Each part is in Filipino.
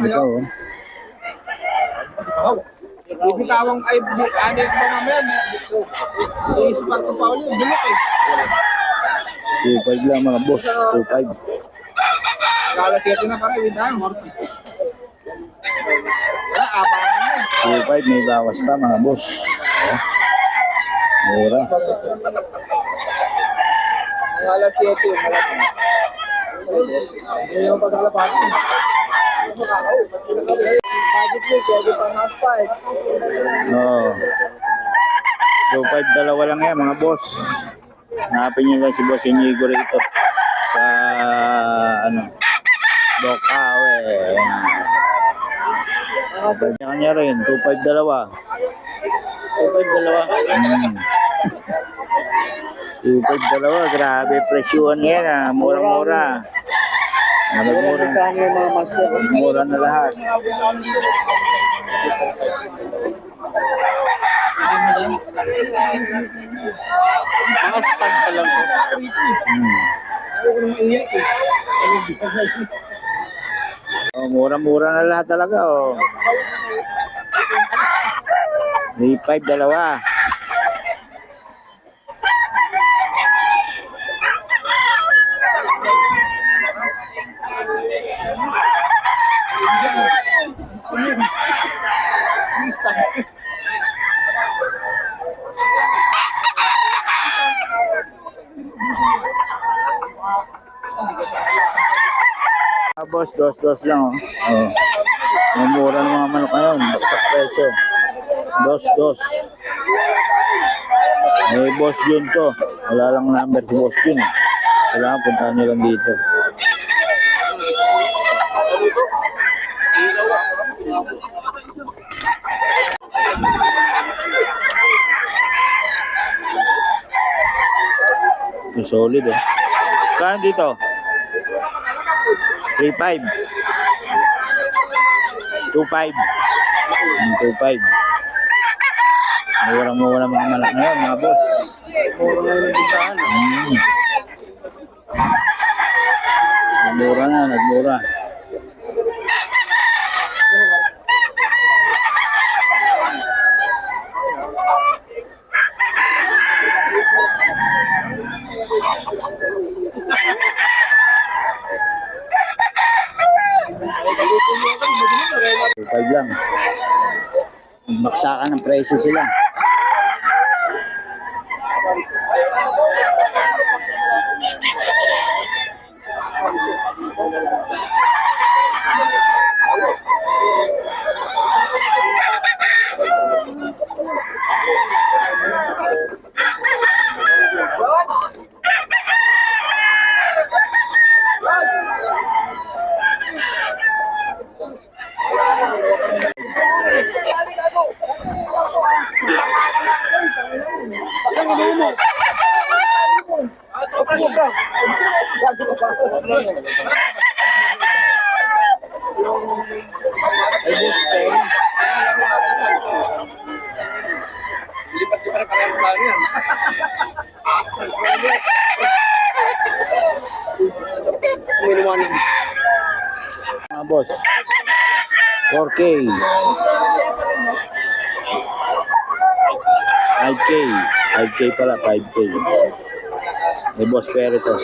Ito, oh. Ibitawang ay anay pa naman. I-spot ko pa ulit. Bulok eh. 2.5 lang mga boss. 2.5. Kala 7 na pala. Ibitawang. Wala, abangan na. 2.5 may bawas pa mga boss. Mura. Kala 7. Ngayon pa nalapati. Budget mo, pwede pa half 5. Oo. 2.5 dalawa lang yan mga boss. Hanapin nyo lang si Boss Inigo rito. Sa ano. Bokawe. Kanya rin. 2.5 dalawa. 2.5 dalawa. 2.5 dalawa. Grabe presyuhan yan ah. Mura-mura. Mura mura na lahat. Mga stand pa lang po. Oh, mura-mura na lahat talaga oh. 3.5 dalawa. Boss, dos lang oh. Mura ng mga manok ngayon, sa presyo. Dos. Eh, Boss Jun to. Wala lang number si Boss Jun. Kailangan puntahan nyo lang dito. Ito solid oh. Kano dito? 3.5. 2.5. 2.5. Murang-mura mga malak ngayon mga boss. Nagmura na, nagmura. Pag lang. Magmaksakan ng presyo sila. Mga boss, 4K, 5K, 5K pala, 5K. May boss pero ito.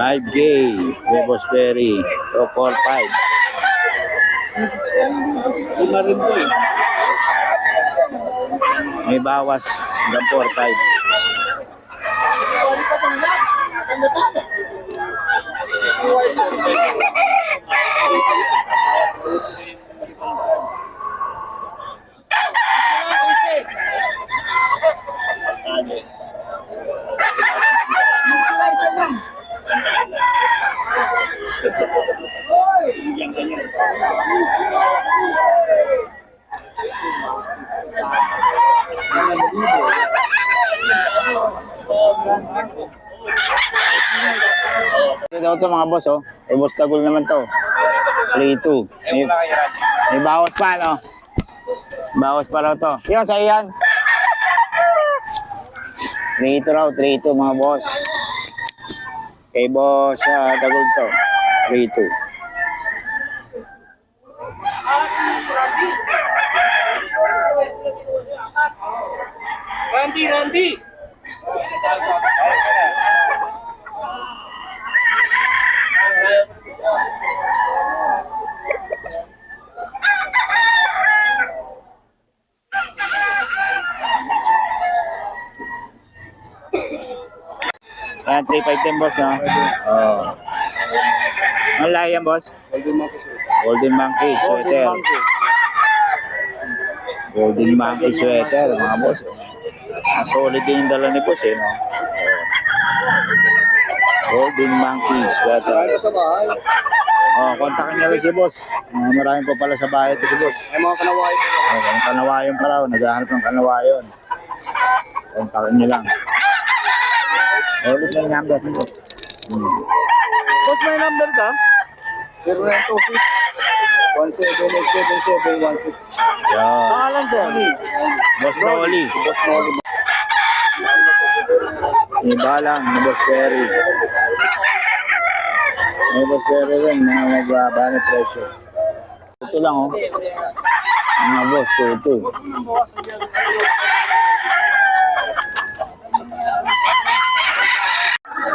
$5K, may boss Perry, 4-5. May bawas hanggang 4-5. Ito daw to mga boss, oh. Eh, boss tagol naman to. 3-2. May bawas pa, no? Bawas pa raw to. Yun, sa iyan. 3-2 raw, 3-2 mga boss. Kay boss, tagol to. 3-2. Randy! Ayan, 3-5 din, boss, no? Oo. Ang lahi yan, boss? Golden Monkey Sweater. Golden Monkey Sweater, mga boss. Solid din yung dala ni boss, eh, no? Oo. Golden Monkey Sweater. Sa bahay. Oh, kontakin niyo rin si boss. Maraming pa pala sa bahay ito si boss. Ay mga kanawain. Ang kanawayon pa raw, naghahanap ng kanawayon. Kontakin niyo lang. Ulit na yung number ni boss. Boss, may number ka? 0926-1787-7716. Yan. Pangalan ko. Boss Noli. Boss Noli. Iba lang, ni Boss Perry. May Boss Perry rin na magbaba ng presyo. Ito lang, oh. Mga boss, ito.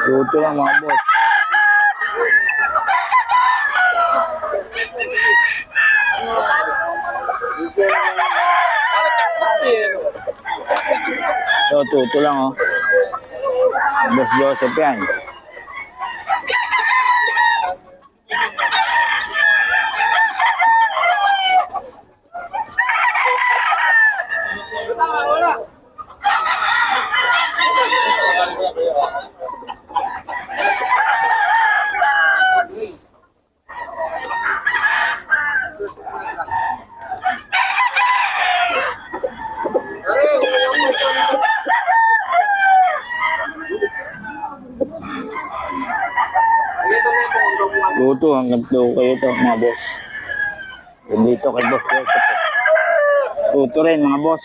Ito lang, mga boss. Ito lang, oh. Boss Joseph yan. Luto hanggang tulo kayo ito, mga boss. Dito kay Boss Joseph. Tuto rin, mga boss.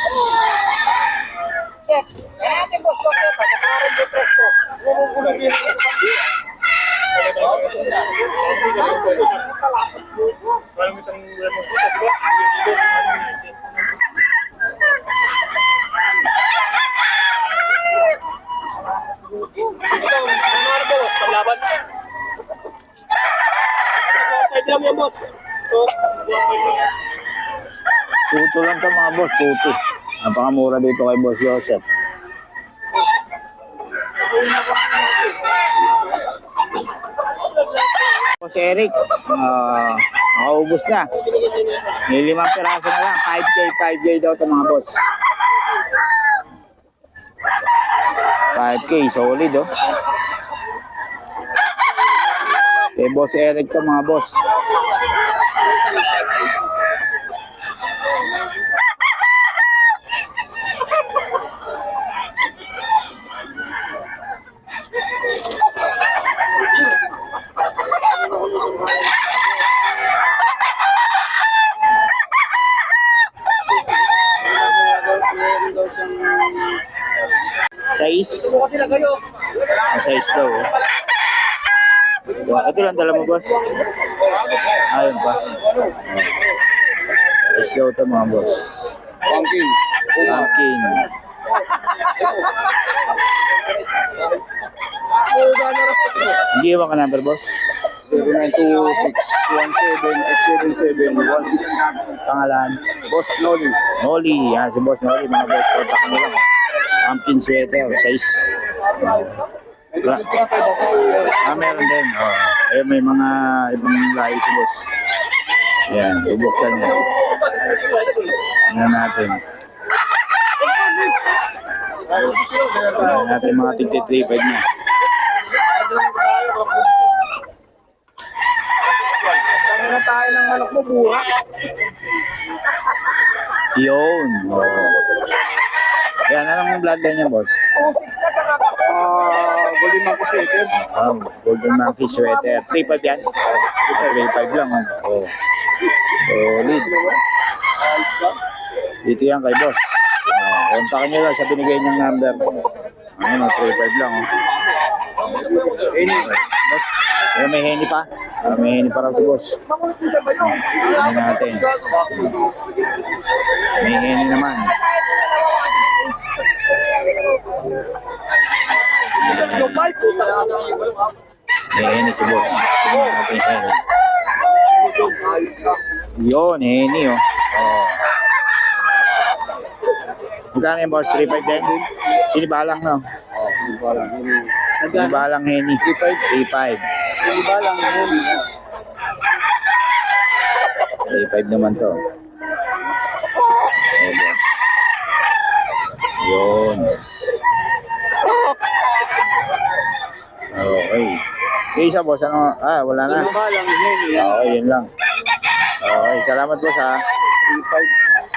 Tuto lang to, mga boss, tuto. Napakamura dito kay Boss Joseph. Boss Eric, nakaubos na. May 5 piraso na lang. 5K daw to, mga boss. 5K, solid, oh. Kay Boss Eric to, mga boss. Size? Size daw, oh. Ito lang dala mo, boss. Ayun pa. Size daw ito, mga boss. Pumpkin. Pumpkin. Hindi iwan ka number, boss? 0926-17-877-16. Pangalan? Boss Noli. Noli. Yan, si Boss Noli, mga boss. Kontak mo lang. Pumpkin sweater, size. Meron din. Oh. Eh, may mga ibang lahi si boss. Yan, bubuksan niya. Tingnan natin. Tingnan natin mga tig-3-5 niya. Kami na tayo ng manok mo, buha. Yun. Oh. Yan, yan. Anong bloodline niya, boss? 2.6 na sa kakap. Golden Monkey Sweater. Golden Monkey Sweater. 3.5 yan? 3.5 lang. Oh. Solid. Dito yan kay boss. Kontakin nyo lang sa binigay niyang number. Ayun, 3.5 lang. Boss, may henny pa. May henny pa raw si boss. Henny natin. May henny naman. May henny si boss. Tingnan natin yung henny. Yun, henny oh. Magkano yung boss? 3.5 din? Sinibalang no? Sinibalang henny. 3.5. Sinibalang yun. 3.5 naman to. Ayan, boss. Yun. Okay. Yung isa boss, ano? Wala na. Sinibalang yun. Okay, yun lang. Okay, salamat boss ha. 3.5.